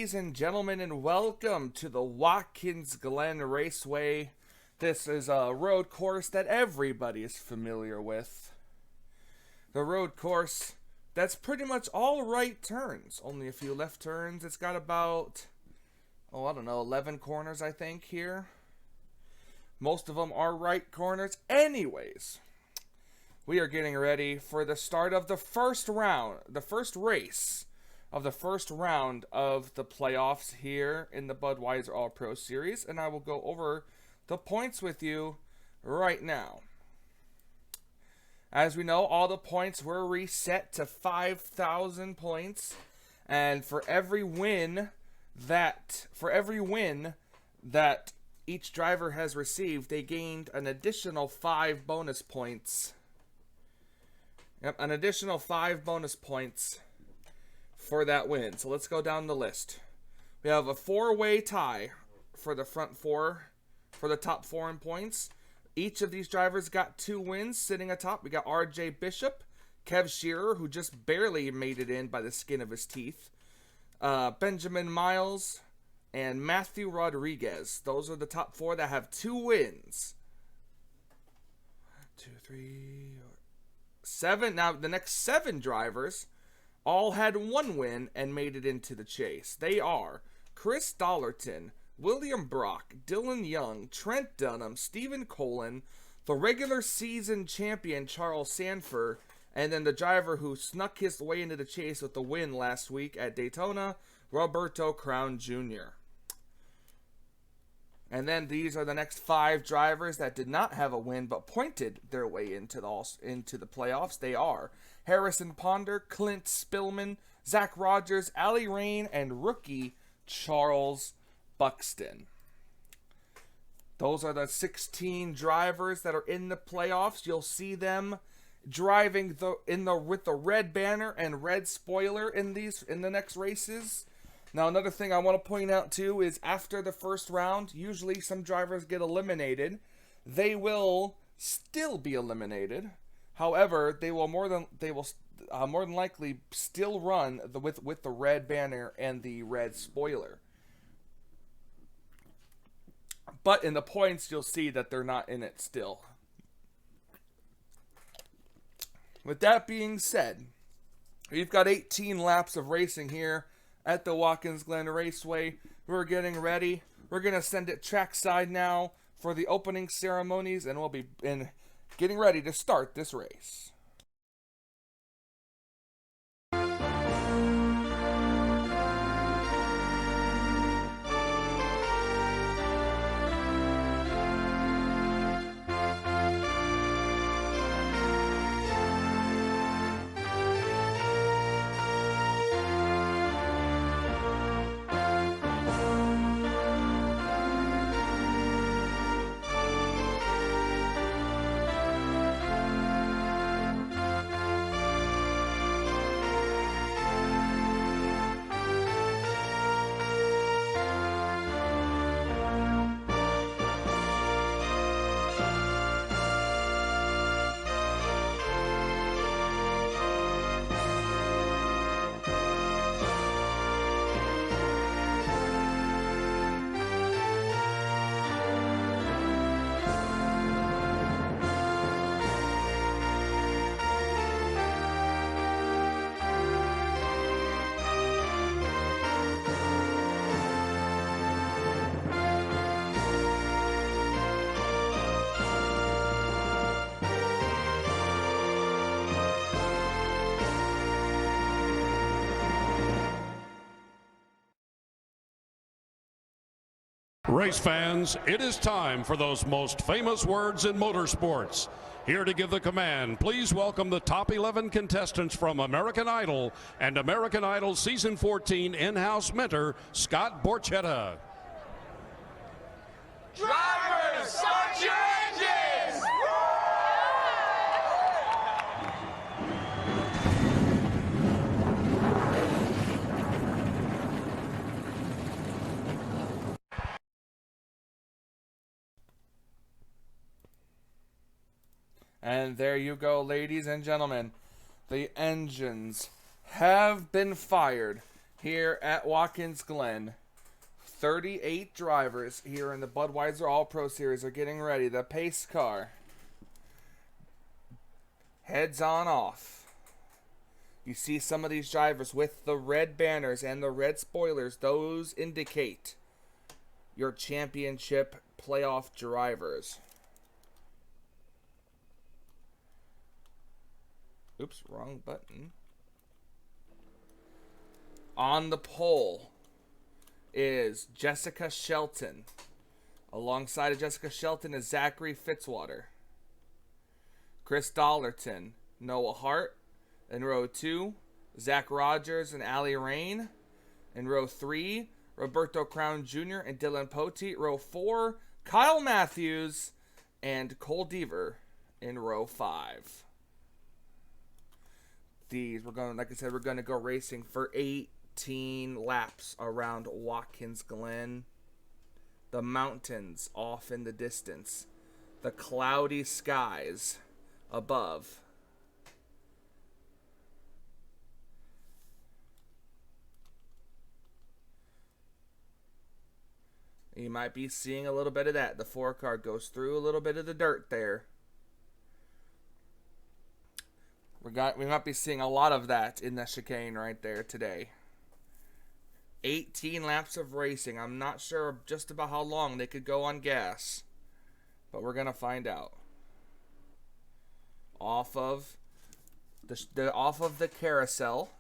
ladies and gentlemen, and welcome to the Watkins Glen Raceway. This is a road course that everybody is familiar with. The road course that's pretty much all right turns, only a few left turns. It's got about, 11 corners, I think, here. Most of them are right corners. Anyways, we are getting ready for the start of the first round, the first race of the first round of the playoffs here in the Budweiser All-Pro Series, and I will go over the points with you right now. As we know, all the points were reset to 5,000 points, and for every win that each driver has received, they gained an additional 5 bonus points. Yep, an additional 5 bonus points for that win. So let's go down the list. We have a 4-way tie for the front 4, for the top 4 in points. Each of these drivers got 2 wins sitting atop. We got RJ Bishop, Kev Shearer, who just barely made it in by the skin of his teeth, Benjamin Miles, and Matthew Rodriguez. Those are the top 4 that have 2 wins. 2, 3, 7. Now the next 7 drivers all had 1 win and made it into the chase. They are Chris Dollarton, William Brock, Dylan Young, Trent Dunham, Stephen Colin, the regular season champion Charles Sanford, and then the driver who snuck his way into the chase with the win last week at Daytona, Roberto Crown Jr. And then these are the next 5 drivers that did not have a win but pointed their way into the playoffs. They are Harrison Ponder, Clint Spillman, Zach Rogers, Ali Rain, and rookie Charles Buxton. Those are the 16 drivers that are in the playoffs. You'll see them driving with the red banner and red spoiler in the next races. Now, another thing I want to point out too is after the first round, usually some drivers get eliminated. They will still be eliminated. However, they will more than likely still run with the red banner and the red spoiler. But in the points, you'll see that they're not in it still. With that being said, we've got 18 laps of racing here at the Watkins Glen Raceway. We're getting ready. We're going to send it trackside now for the opening ceremonies, and we'll be getting ready to start this race. Race fans, it is time for those most famous words in motorsports. Here to give the command, please welcome the top 11 contestants from American Idol and American Idol Season 14 in-house mentor, Scott Borchetta. Drivers, start your engines! And there you go, ladies and gentlemen. The engines have been fired. here at Watkins Glen. 38 drivers here in the Budweiser All-Pro Series are getting ready. The pace car heads on off. You see some of these drivers with the red banners and the red spoilers. Those indicate your championship playoff drivers. Oops, wrong button. On the pole is Jessica Shelton. Alongside of Jessica Shelton is Zachary Fitzwater. Chris Dollarton, Noah Hart. In row 2, Zach Rogers and Allie Rain. In row 3, Roberto Crown Jr. and Dylan Poteet. Row 4, Kyle Matthews and Cole Deaver in row 5. These, like I said, we're going to go racing for 18 laps around Watkins Glen. The mountains off in the distance. The cloudy skies above. You might be seeing a little bit of that. The 4-car goes through a little bit of the dirt there. We might be seeing a lot of that in the chicane right there today. 18 laps of racing. I'm not sure just about how long they could go on gas, but we're gonna find out. Off of the carousel,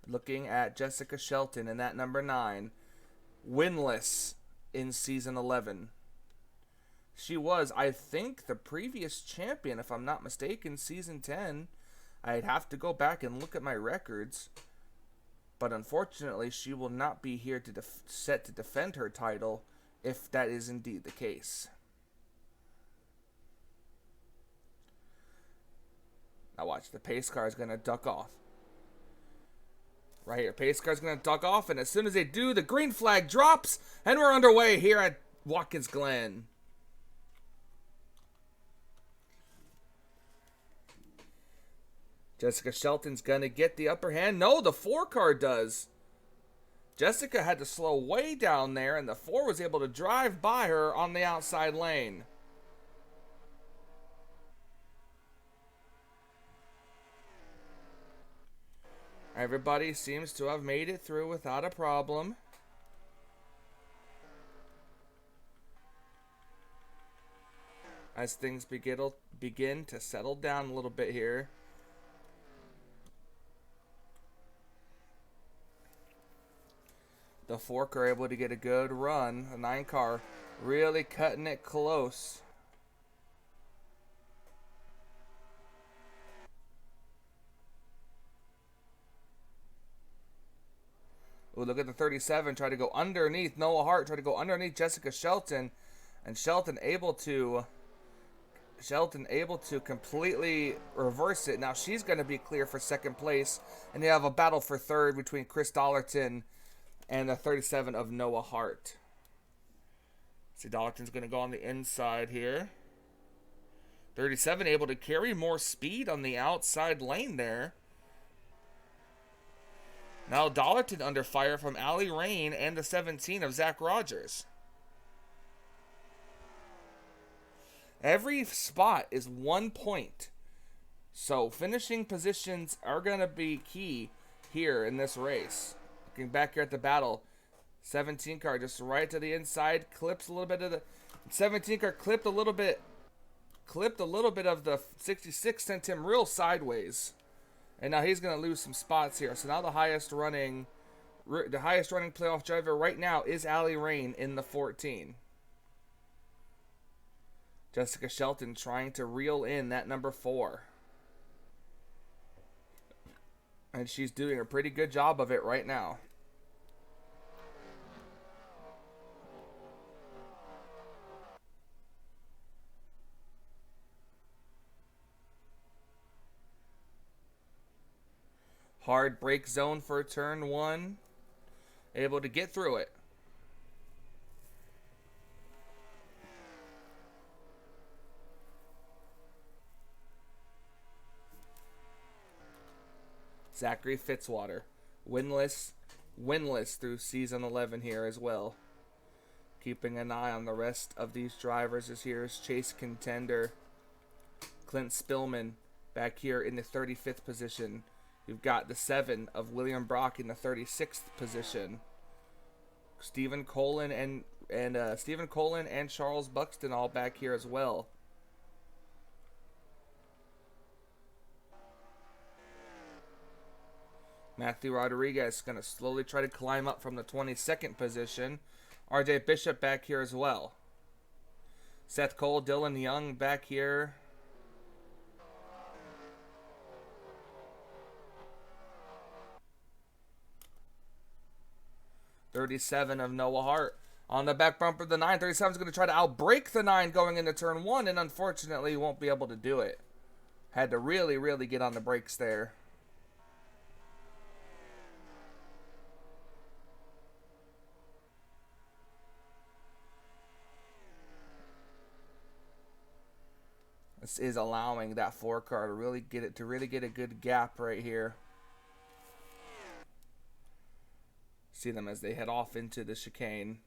looking at Jessica Shelton in that number 9. Winless in season 11. She was, I think, the previous champion, if I'm not mistaken, season 10. I'd have to go back and look at my records. But unfortunately, she will not be here set to defend her title, if that is indeed the case. Now watch, the pace car is going to duck off. Right here, pace car's going to duck off, and as soon as they do, the green flag drops, and we're underway here at Watkins Glen. Jessica Shelton's going to get the upper hand. No, the 4-car does. Jessica had to slow way down there, and the 4 was able to drive by her on the outside lane. Everybody seems to have made it through without a problem. As things begin to settle down a little bit here. The 4-car able to get a good run. The 9-car really cutting it close. Ooh, look at the 37, try to go underneath Noah Hart, try to go underneath Jessica Shelton, and Shelton able to completely reverse it. Now she's going to be clear for second place, and they have a battle for third between Chris Dollarton and the 37 of Noah Hart. See, Dollarton's going to go on the inside here. 37 able to carry more speed on the outside lane there. Now Dollarton under fire from Allie Rain and the 17 of Zach Rogers. Every spot is 1 point. So finishing positions are going to be key here in this race. Looking back here at the battle. 17 car just right to the inside. Clips a little bit of the... 17 car clipped a little bit of the 66, sent him real sideways. And now he's going to lose some spots here. So now the highest running playoff driver right now is Allie Rain in the 14. Jessica Shelton trying to reel in that number 4. And she's doing a pretty good job of it right now. Hard brake zone for turn 1. Able to get through it. Zachary Fitzwater winless through season 11 here as well. Keeping an eye on the rest of these drivers is here's Chase Contender. Clint Spillman back here in the 35th position. You've got the 7 of William Brock in the 36th position. Stephen Colin and Charles Buxton all back here as well. Matthew Rodriguez going to slowly try to climb up from the 22nd position. RJ Bishop back here as well. Seth Cole, Dylan Young back here. .37 of Noah Hart. On the back bumper of the 9, 37 is going to try to outbrake the 9 going into turn 1, and unfortunately won't be able to do it. Had to really, really get on the brakes there. This is allowing that 4 car to really get a good gap right here. See them as they head off into the chicane.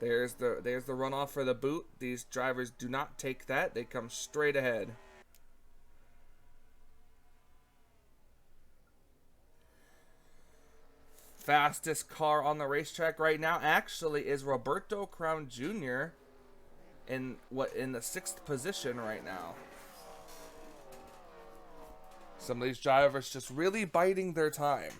There's the runoff for the boot. These drivers do not take that. They come straight ahead. Fastest car on the racetrack right now actually is Roberto Crown Jr. in the 6th position right now. Some of these drivers just really biding their time.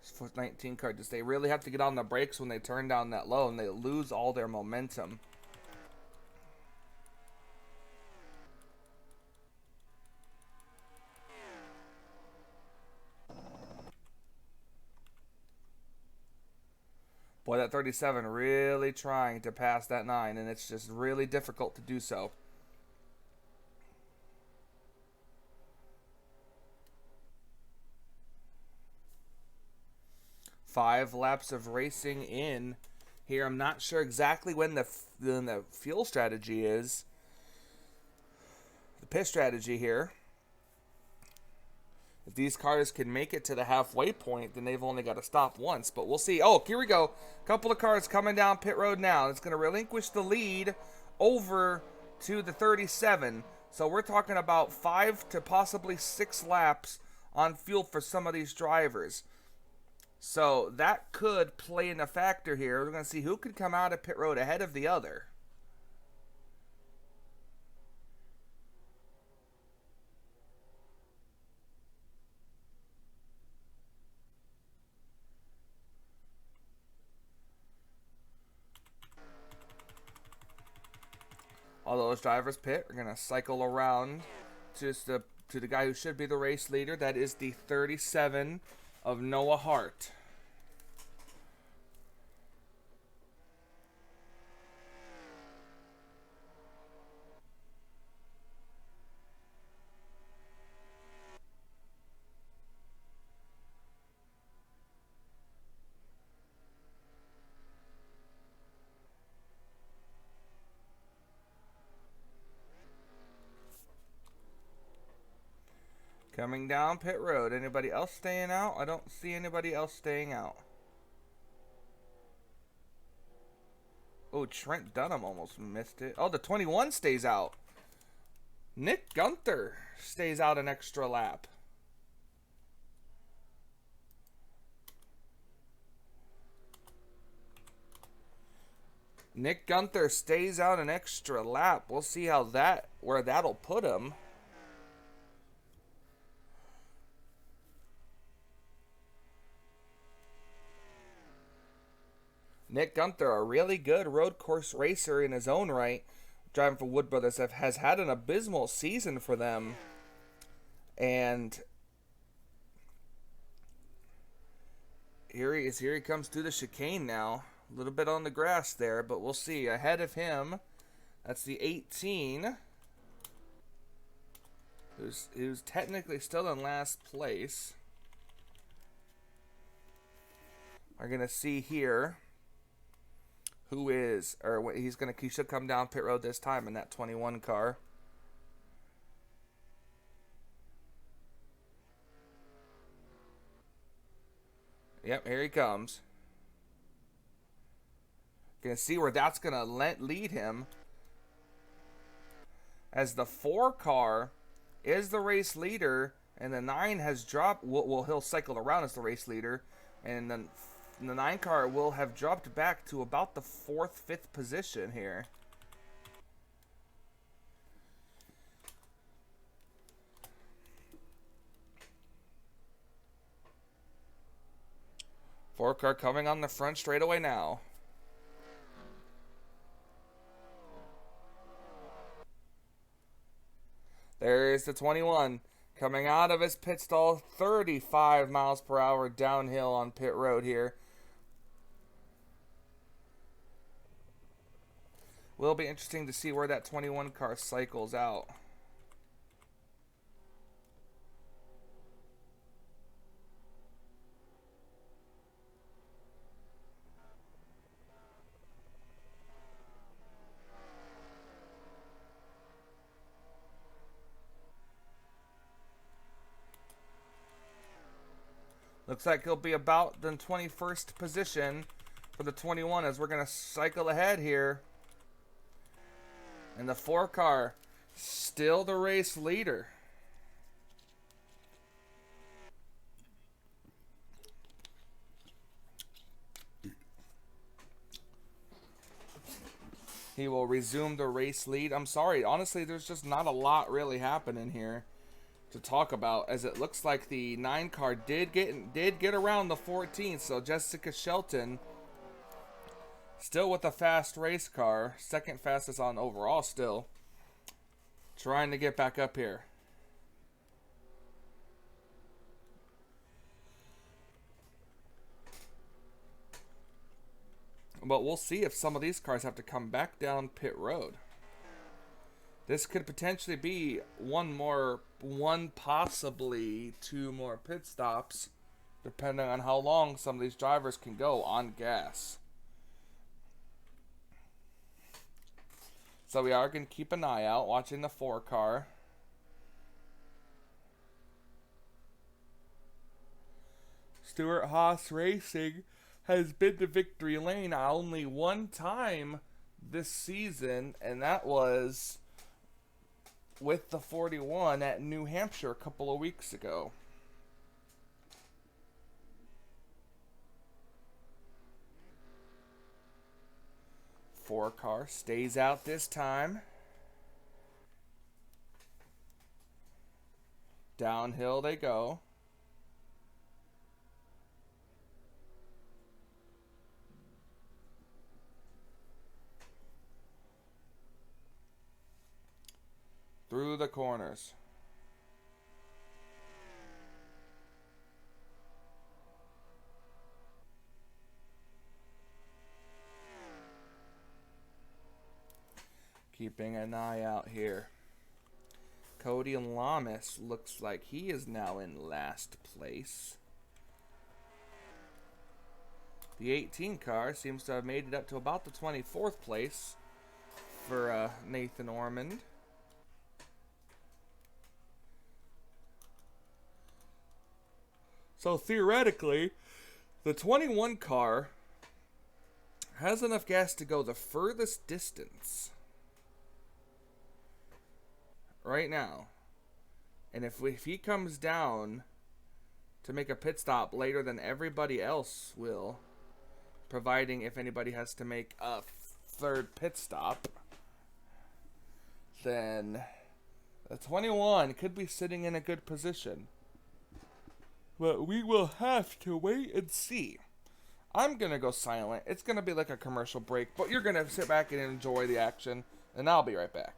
This 19 car, just they really have to get on the brakes when they turn down that low, and they lose all their momentum. Boy, that 37 really trying to pass that 9, and it's just really difficult to do so. 5 laps of racing in here. I'm not sure exactly when the fuel strategy is. The pit strategy here. If these cars can make it to the halfway point, then they've only got to stop once. But we'll see. Oh, here we go. A couple of cars coming down pit road now. It's going to relinquish the lead over to the 37. So we're talking about 5 to possibly 6 laps on fuel for some of these drivers. So that could play in a factor here. We're going to see who could come out of pit road ahead of the other. All those drivers pit are going to cycle around to the guy who should be the race leader. That is the 37 of Noah Hart. Coming down pit road. Anybody else staying out? I don't see anybody else staying out. Oh, Trent Dunham almost missed it. Oh, the 21 stays out. Nick Gunther stays out an extra lap. Nick Gunther stays out an extra lap. We'll see where that'll put him. Nick Gunther, a really good road course racer in his own right, driving for Wood Brothers, has had an abysmal season for them. And here he is. Here he comes through the chicane now. A little bit on the grass there, but we'll see. Ahead of him, that's the 18. Who's technically still in last place. We're going to see here who is, or he should come down pit road this time in that 21 car. Yep, here he comes. Gonna see where that's gonna lead him, as the 4 car is the race leader, and the 9 has dropped. Well, he'll cycle around as the race leader, and then the 9 car will have dropped back to about the 4th, 5th position here. Four car coming on the front straightaway now. There's the 21 coming out of his pit stall, 35 miles per hour downhill on pit road here. Will be interesting to see where that 21 car cycles out. Looks like he'll be about the 21st position for the 21 as we're going to cycle ahead here. And the 4 car, still the race leader. He will resume the race lead. I'm sorry, honestly, there's just not a lot really happening here to talk about, as it looks like the 9 car did get around the 14. So Jessica Shelton still with a fast race car, second fastest on overall, still trying to get back up here. But we'll see if some of these cars have to come back down pit road. This could potentially be one, possibly 2 more pit stops, depending on how long some of these drivers can go on gas. So we are going to keep an eye out, watching the 4 car. Stewart Haas Racing has been to victory lane only one time this season, and that was with the 41 at New Hampshire a couple of weeks ago. Four car stays out this time. Downhill they go. Through the corners. Keeping an eye out here. Cody Lamas looks like he is now in last place. The 18 car seems to have made it up to about the 24th place for Nathan Ormond. So theoretically, the 21 car has enough gas to go the furthest distance right now. And if he comes down to make a pit stop later than everybody else will, providing if anybody has to make a third pit stop, then the 21 could be sitting in a good position. But we will have to wait and see. I'm going to go silent. It's going to be like a commercial break, but you're going to sit back and enjoy the action, and I'll be right back.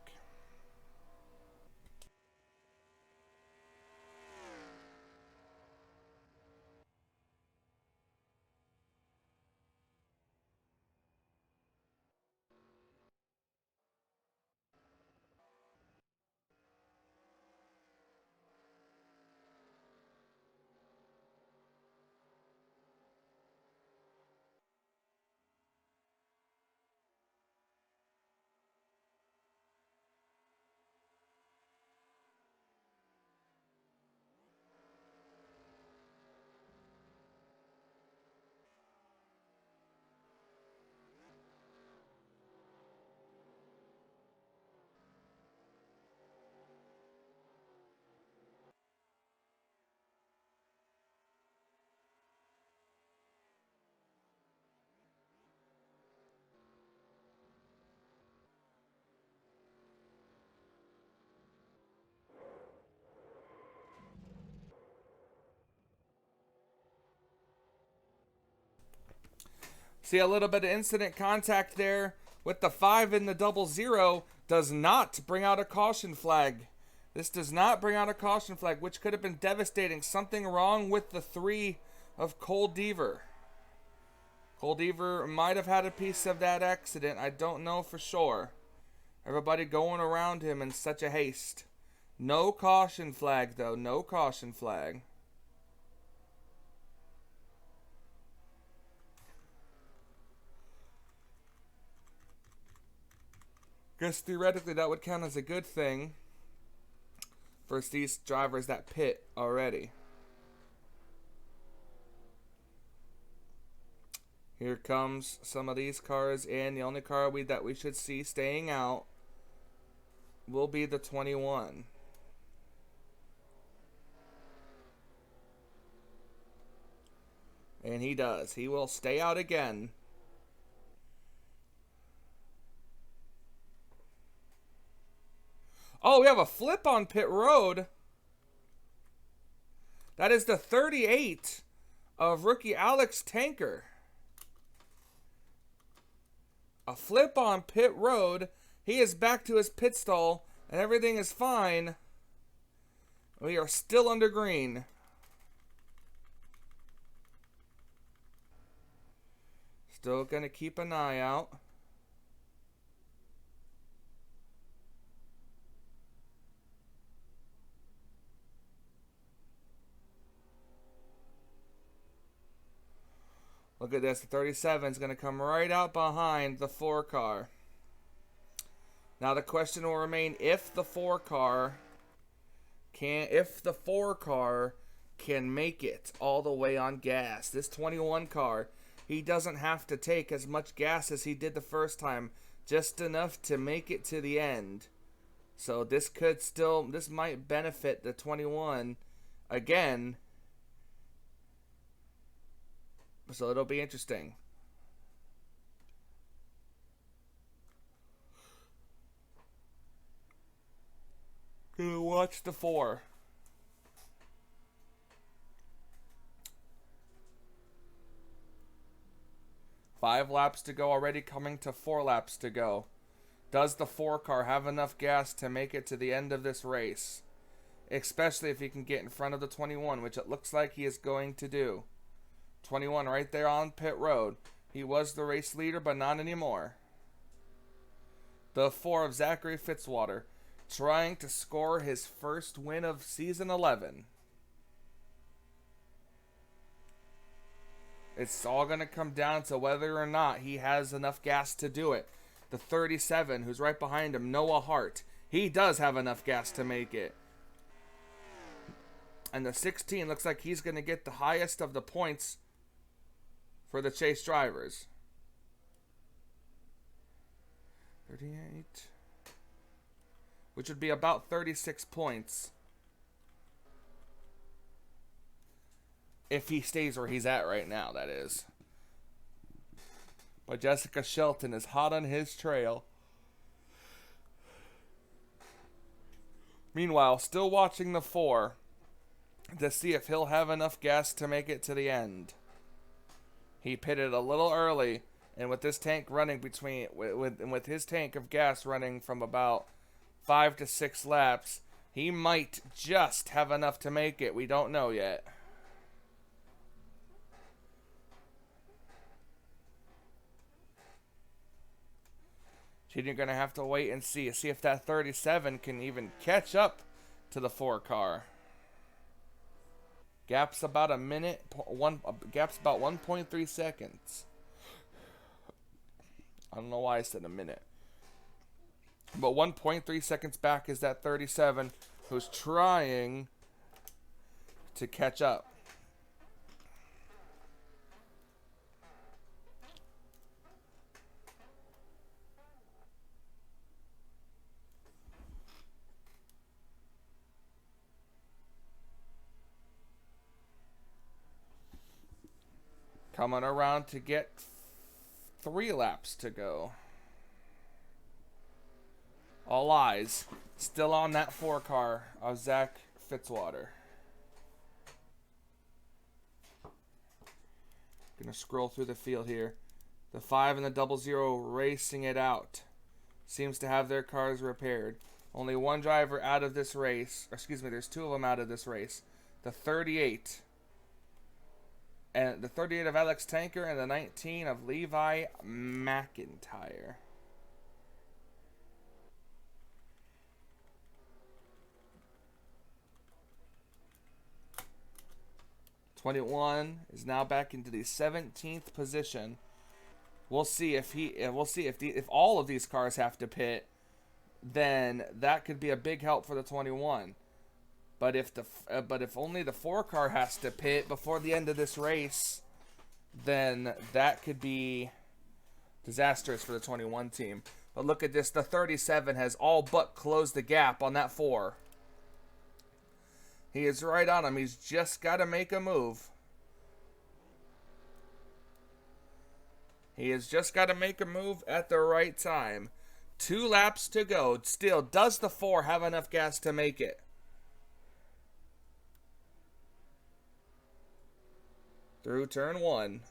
See a little bit of incident contact there with the 5 in the 00. Does not bring out a caution flag. This does not bring out a caution flag, which could have been devastating. Something wrong with the 3 of Cole Deaver. Cole Deaver might have had a piece of that accident. I don't know for sure. Everybody going around him in such a haste. No caution flag, though. No caution flag. Guess theoretically that would count as a good thing for these drivers that pit already. Here comes some of these cars, and the only car that we should see staying out will be the 21. And he does. He will stay out again. Oh, we have a flip on pit road. That is the 38 of rookie Alex Tanker. A flip on pit road. He is back to his pit stall, and everything is fine. We are still under green. Still going to keep an eye out. Look at this. The 37 is going to come right out behind the 4 car. Now the question will remain if the 4 car can make it all the way on gas. This 21 car, he doesn't have to take as much gas as he did the first time, just enough to make it to the end. So this might benefit the 21 again. So it'll be interesting. Gonna watch the 4. Five laps to go already, coming to 4 laps to go. Does the 4 car have enough gas to make it to the end of this race? Especially if he can get in front of the 21, which it looks like he is going to do. 21 right there on pit road. He was the race leader, but not anymore. The 4 of Zachary Fitzwater, trying to score his first win of season 11. It's all going to come down to whether or not he has enough gas to do it. The 37, who's right behind him, Noah Hart, he does have enough gas to make it. And the 16 looks like he's going to get the highest of the points for the chase drivers. 38. Which would be about 36 points. If he stays where he's at right now, that is. But Jessica Shelton is hot on his trail. Meanwhile, still watching the 4 to see if he'll have enough gas to make it to the end. He pitted a little early, and with this tank running with his tank of gas running from about 5 to 6 laps, he might just have enough to make it. We don't know yet. You're going to have to wait and see if that 37 can even catch up to the 4 car. Gap's about a minute. Gap's about 1.3 seconds. I don't know why I said a minute. But 1.3 seconds back is that 37 who's trying to catch up. Coming around to get 3 laps to go. All eyes still on that 4 car of Zach Fitzwater. Gonna scroll through the field here. The 5 and the 00 racing it out. Seems to have their cars repaired. Only one driver out of this race. Excuse me, there's 2 of them out of this race. The 38. And the 38 of Alex Tanker and the 19 of Levi McIntyre. '21 is now back into the 17th position. We'll see if all of these cars have to pit, then that could be a big help for the 21. But if only the 4 car has to pit before the end of this race, then that could be disastrous for the 21 team. But look at this, the 37 has all but closed the gap on that 4. He is right on him. He's just got to make a move. He has just got to make a move at the right time. 2 laps to go. Still, does the 4 have enough gas to make it? Through turn 1.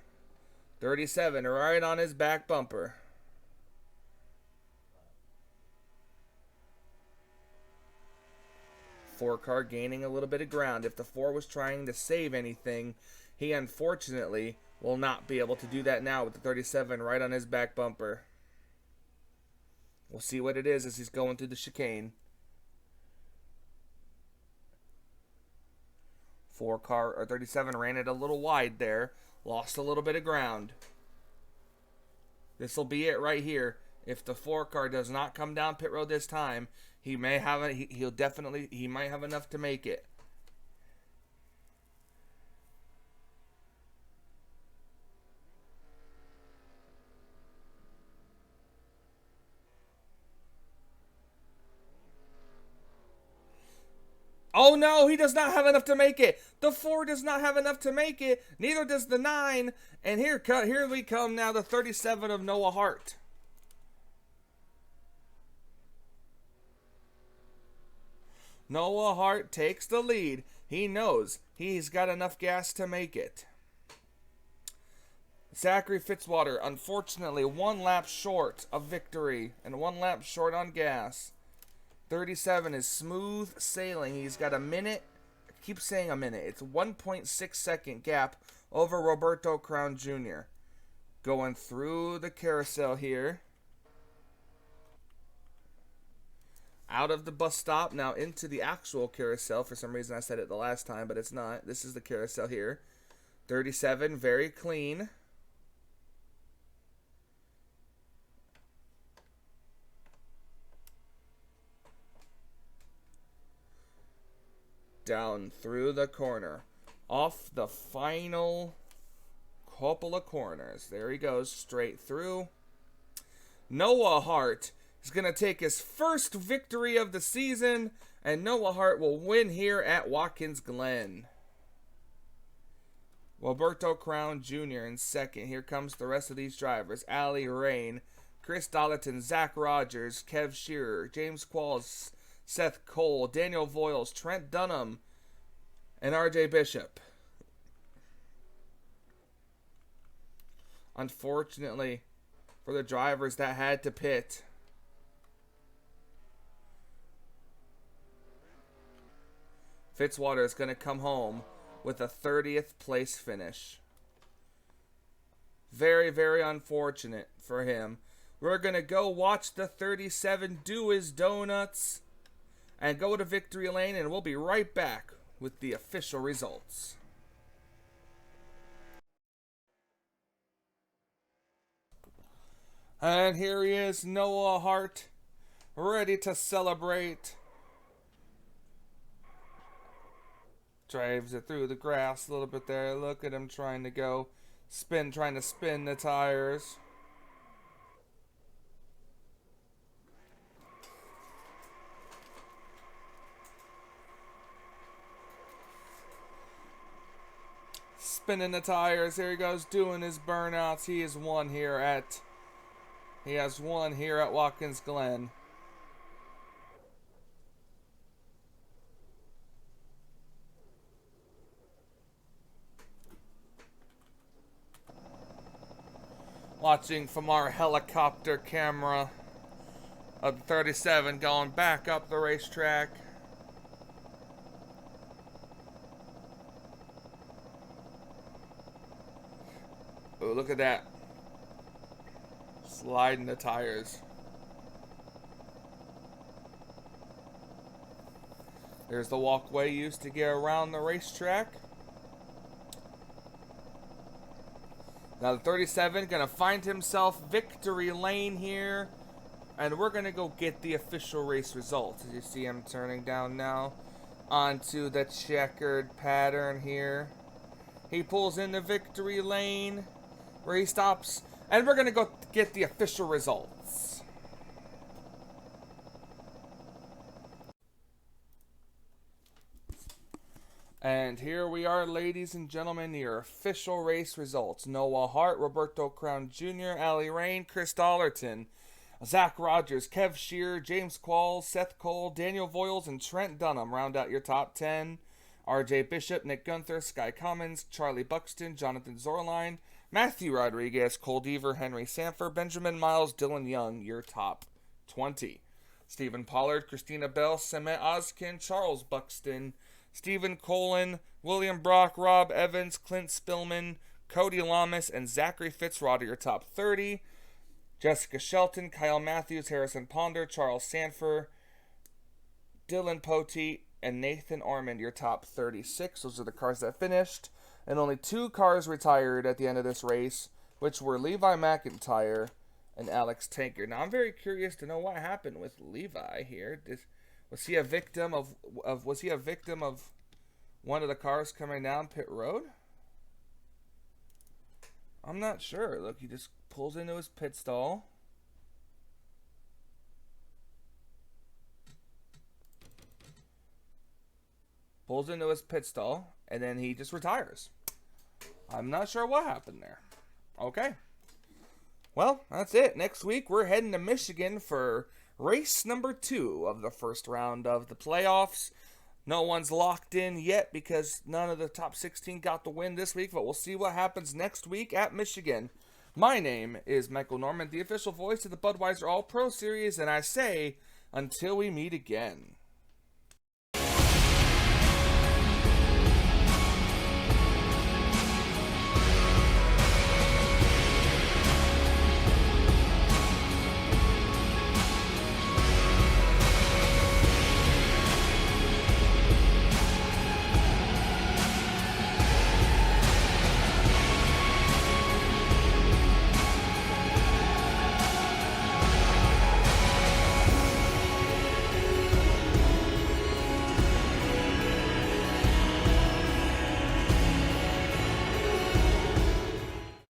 37 right on his back bumper. Four car gaining a little bit of ground. If the 4 was trying to save anything, he unfortunately will not be able to do that now with the 37 right on his back bumper. We'll see what it is as he's going through the chicane. 4 car or 37 ran it a little wide there. Lost a little bit of ground. This will be it right here. If the 4 car does not come down pit road this time, he may have he might have enough to make it. Oh no, he does not have enough to make it. The 4 does not have enough to make it. Neither does the 9. And here we come now, the 37 of Noah Hart. Noah Hart takes the lead. He knows he's got enough gas to make it. Zachary Fitzwater, unfortunately, 1 lap short of victory and 1 lap short on gas. 37 is smooth sailing. He's got a minute. I keep saying a minute. It's 1.6 second gap over Roberto Crown Jr. Going through the carousel here. Out of the bus stop, now into the actual carousel. For some reason I said it the last time, but it's not. This is the carousel here. 37, very clean. Down through the corner. Off the final couple of corners. There he goes, straight through. Noah Hart is going to take his first victory of the season, and Noah Hart will win here at Watkins Glen. Roberto Crown Jr. in second. Here comes the rest of these drivers. Ali Rain, Chris Dolleton, Zach Rogers, Kev Shearer, James Qualls, Seth Cole, Daniel Voiles, Trent Dunham, and RJ Bishop. Unfortunately for the drivers that had to pit, Fitzwater is going to come home with a 30th place finish. Very, very unfortunate for him. We're going to go watch the 37 do his donuts and go to victory lane, and we'll be right back with the official results. And here he is, Noah Hart, ready to celebrate. Drives it through the grass a little bit there. Look at him trying to go trying to spin the tires. Spinning the tires. Here he goes, doing his burnouts. He has won here at Watkins Glen. Watching from our helicopter camera of 37 going back up the racetrack. Oh, look at that. Sliding the tires. There's the walkway used to get around the racetrack. Now the 37 gonna find himself victory lane here. And we're gonna go get the official race results. As you see him turning down now onto the checkered pattern here. He pulls in the victory lane where he stops. And we're gonna go get the official results. And here we are, ladies and gentlemen, your official race results. Noah Hart, Roberto Crown Jr., Allie Rain, Chris Dollerton, Zach Rogers, Kev Shearer, James Qualls, Seth Cole, Daniel Voiles, and Trent Dunham round out your top 10. RJ Bishop, Nick Gunther, Sky Cummins, Charlie Buxton, Jonathan Zorline, Matthew Rodriguez, Cole Deaver, Henry Sanford, Benjamin Miles, Dylan Young, your top 20. Stephen Pollard, Christina Bell, Semet Ozkin, Charles Buxton, Stephen Colin, William Brock, Rob Evans, Clint Spillman, Cody Lamas, and Zachary Fitzrod are your top 30. Jessica Shelton, Kyle Matthews, Harrison Ponder, Charles Sanford, Dylan Poteet, and Nathan Ormond, your top 36. Those are the cars that finished. And only 2 cars retired at the end of this race, which were Levi McIntyre and Alex Tanker. Now, I'm very curious to know what happened with Levi here. Was he a victim of one of the cars coming down pit road? I'm not sure. Look, he just pulls into his pit stall. Pulls into his pit stall, and then he just retires. I'm not sure what happened there. Okay. Well, that's it. Next week, we're heading to Michigan for race number 2 of the first round of the playoffs. No one's locked in yet because none of the top 16 got the win this week, but we'll see what happens next week at Michigan. My name is Michael Norman, the official voice of the Budweiser All-Pro Series, and I say, until we meet again.